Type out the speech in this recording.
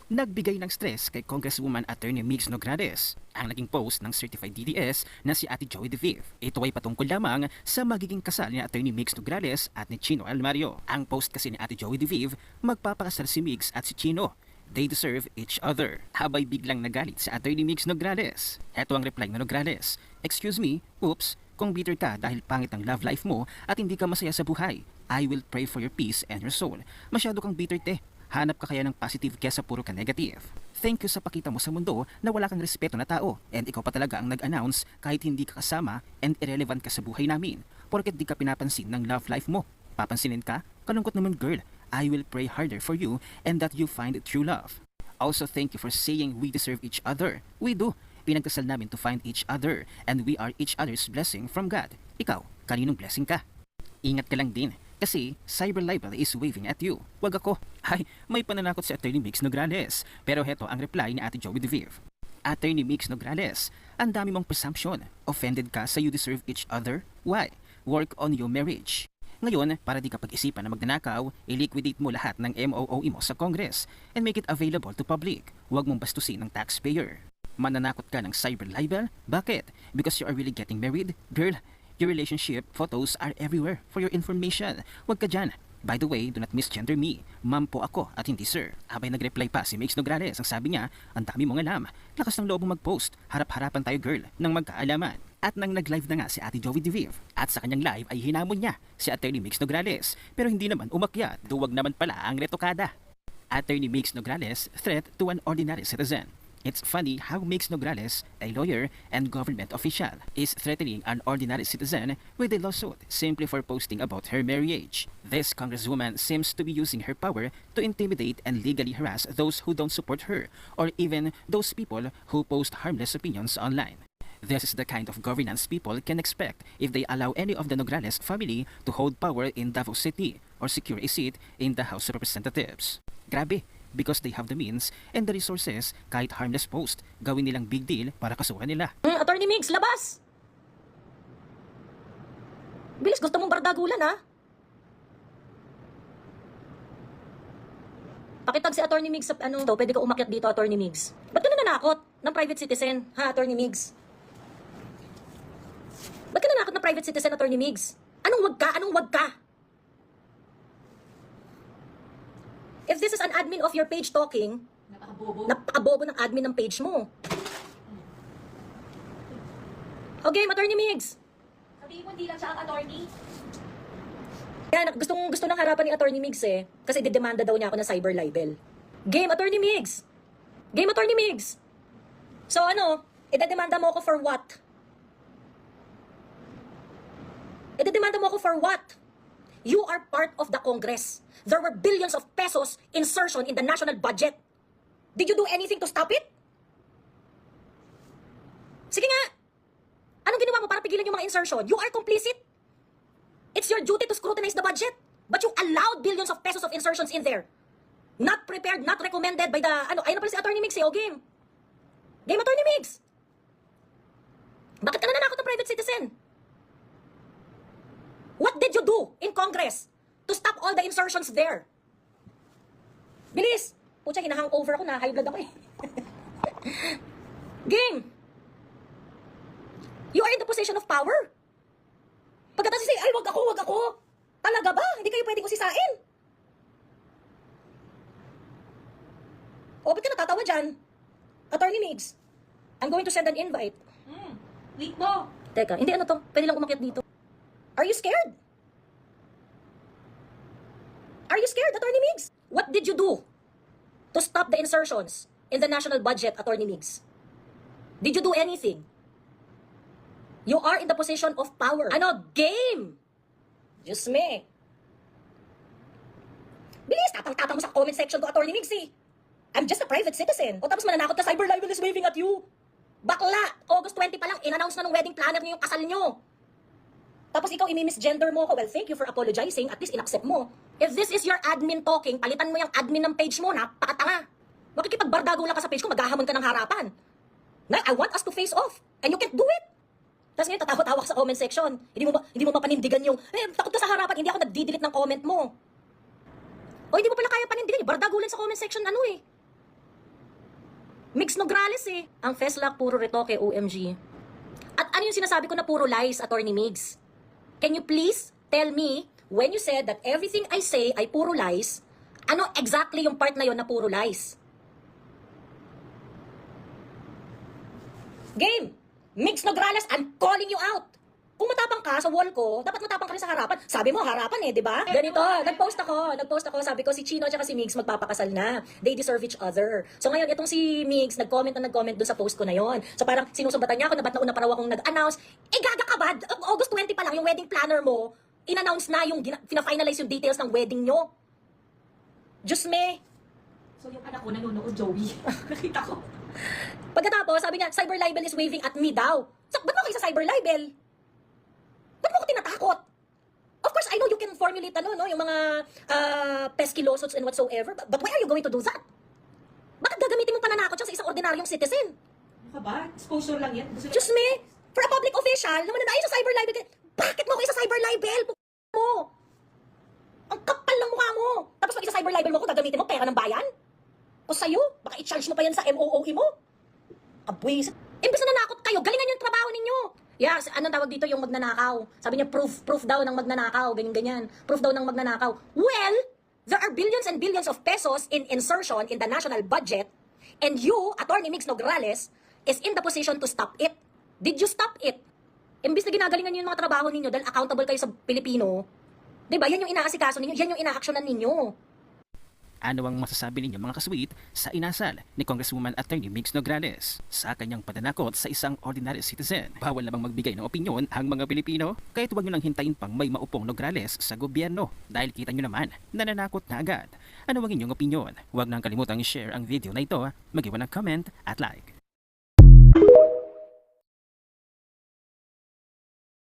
Nagbigay ng stress kay Congresswoman Attorney Migs Nograles ang naging post ng Certified DDS na si Ate Joey De Vive. Ito ay patungkol lamang sa magiging kasal ni Attorney Migs Nograles at ni Chino Almario. Ang post kasi ni Ate Joey De Vive, magpapakasal si Migs at si Chino. They deserve each other. Habay biglang nagalit si Attorney Migs Nograles. Ito ang reply ng Nograles. Excuse me, oops, kung bitter ka dahil pangit ang love life mo at hindi ka masaya sa buhay, I will pray for your peace and your soul. Masyado kang bitter te. Hanap ka kaya ng positive kesa puro ka negative. Thank you sa pakita mo sa mundo na wala kang respeto na tao and ikaw pa talaga ang nag-announce kahit hindi ka kasama and irrelevant ka sa buhay namin porket di ka pinapansin ng love life mo. Papansinin ka? Kalungkot naman girl. I will pray harder for you and that you find true love. Also thank you for saying we deserve each other. We do. Pinagdasal namin to find each other and we are each other's blessing from God. Ikaw, kaninong blessing ka? Ingat ka lang din. Kasi cyber libel is waving at you. Wag ako. Ay, may pananakot si Attorney Migs Nograles. Pero heto ang reply ni Ate Joey De Vive. Attorney Migs Nograles, ang dami mong presumption. Offended ka sa you deserve each other? Why? Work on your marriage. Ngayon, para di ka pag-isipan na magnanakaw, i-liquidate mo lahat ng MOOE mo sa Congress and make it available to public. Huwag mong bastusin ng taxpayer. Mananakot ka ng cyber libel? Bakit? Because you are really getting married? Girl, your relationship photos are everywhere for your information. Huwag ka dyan. By the way, do not misgender me. Ma'am po ako at hindi sir. Abay nag-reply pa si Migs Nograles. Ang sabi niya, ang dami mong alam. Lakas ng loob mong mag-post. Harap-harapan tayo girl ng magkaalaman. At nang nag-live na nga si Ate Joey De Vive. At sa kanyang live ay hinamon niya si Attorney Migs Nograles. Pero hindi naman umakyat. Duwag naman pala ang retokada. Attorney Migs Nograles threat to an ordinary citizen. It's funny how Migs Nograles, a lawyer and government official, is threatening an ordinary citizen with a lawsuit simply for posting about her marriage. This congresswoman seems to be using her power to intimidate and legally harass those who don't support her or even those people who post harmless opinions online. This is the kind of governance people can expect if they allow any of the Nograles family to hold power in Davao City or secure a seat in the House of Representatives. Grabe! Because they have the means and the resources, kahit harmless post, gawin nilang big deal para kasuhan nila. Attorney Migs, labas! Bilis, gusto mong bardagulan, ha? Pakitag si Attorney Migs sa pwede ka umakyat dito, Attorney Migs. Ba't ka nananakot ng private citizen, ha, Attorney Migs? Ba't ka nanakot ng private citizen, Attorney Migs? Anong wag ka? Anong wag ka? If this is an admin of your page talking, napakabobo ng admin ng page mo. Okay, Attorney Migs. Sabihin mo hindi lang siya ang attorney. Yan, gusto ng harapan ni Attorney Migs eh. Kasi didemanda daw niya ako ng cyber libel. Game, Attorney Migs. Game, Attorney Migs. So idedemanda mo ako for what? Idedemanda mo ako for what? You are part of the Congress. There were billions of pesos insertion in the national budget. Did you do anything to stop it? Sige nga. Anong ginawa mo para pigilan yung mga insertion? You are complicit. It's your duty to scrutinize the budget. But you allowed billions of pesos of insertions in there. Not prepared, not recommended by the, ayun na pala si Attorney Migs eh, o game. Game, Attorney Migs. Bakit ka nananakot ng private citizen? What did you do in Congress to stop all the insertions there? Bilis! Pucha, hina-hangover ako na. High blood ako eh. Game! You are in the position of power. Pagkatapos say, ay, wag ako. Talaga ba? Hindi kayo pwedeng usisain. O, ba't ka natatawa dyan? Attorney Migs, I'm going to send an invite. Wait mo. Teka, hindi to? Pwede lang umakyat dito. Are you scared? Are you scared, Attorney Migs? What did you do to stop the insertions in the national budget, Attorney Migs? Did you do anything? You are in the position of power. Game? Diyos me. Bilis, tapang-tapang mo sa comment section to, Attorney Migs eh. I'm just a private citizen. O tapos mananakot ka, cyber libel is waving at you. Bakla, August 20 pa lang, in-announce na ng wedding planner niyo yung kasal niyo. Tapos ikaw imi-misgender mo ako. Well, thank you for apologizing. At least inaccept mo. If this is your admin talking, palitan mo yung admin ng page mo, napakatanga. Makikipagbardago lang ka sa page ko, maghahamon ka ng harapan. Na, I want us to face off. And you can't do it. Tapos ngayon, tatawa-tawa ka sa comment section. Hindi mo papanindigan yung, takot ka sa harapan, hindi ako nagdidelete ng comment mo. O hindi mo pala kaya panindigan yung bardagulan sa comment section, Migs Nograles eh. Ang FESLAC puro retoke, OMG. At ano yung sinasabi ko na puro lies, Attorney Migs? Can you please tell me, when you said that everything I say ay puro lies, ano exactly yung part na yon na puro lies? Game! Migs Nograles, I'm calling you out! Kung matapang ka sa wall ko, dapat matapang ka rin sa harapan. Sabi mo, harapan eh, di ba? Ganito, nag-post ako, sabi ko si Chino at si Migs magpapakasal na. They deserve each other. So ngayon, itong si Migs, nag-comment doon sa post ko na yon. So parang sinusumbatan niya ako na ba't nauna pa raw akong nag-announce. Eh gaga ka ba? August 20 pa lang, yung wedding planner mo, in-announce na yung, fina-finalize yung details ng wedding nyo. Diyos me. So yung anak ko nanonood, Joey. Nakita ko. Pagkatapos, sabi niya, cyber libel is waving at me daw. So, ba't mo kayo sa cyber libel? Ba't mo ko tinatakot? Of course, I know you can formulate yung mga pesky lawsuits and whatsoever, but why are you going to do that? Bakit gagamitin mong pananakot siya sa isang ordinaryong citizen? Ano ka ba? Exposure lang yan. Gusto Diyos me, for a public official, naman na sa cyber libel, bakit mo kayo sa cyber libel? Mo? Ang kapal ng mukha mo. Tapos pag isa cyber libel mo ko, gagamitin mo pera ng bayan? O sa'yo, baka i-charge mo pa yan sa MOOE mo? Abwis. Imbes na nanakot kayo, galingan yung trabaho ninyo. Yes, anong tawag dito yung magnanakaw? Sabi niya, proof daw ng magnanakaw, ganyan-ganyan. Proof daw ng magnanakaw. Well, there are billions and billions of pesos in insertion in the national budget, and you, Attorney Migs Nograles, is in the position to stop it. Did you stop it? Imbes na ginagalingan niyo yung mga trabaho ninyo dahil accountable kayo sa Pilipino, diba, yan yung inaasikaso ninyo, yan yung inaaksyonan ninyo. Ano ang masasabi ninyo mga kasweet sa inasal ni Congresswoman Attorney Migs Nograles sa kanyang pananakot sa isang ordinary citizen? Bawal na bang magbigay ng opinyon ang mga Pilipino? Kahit huwag nyo lang hintayin pang may maupong Nograles sa gobyerno dahil kita nyo naman nananakot na agad. Ano ang inyong opinyon? Huwag nang kalimutang i-share ang video na ito, mag-iwan ng comment at like.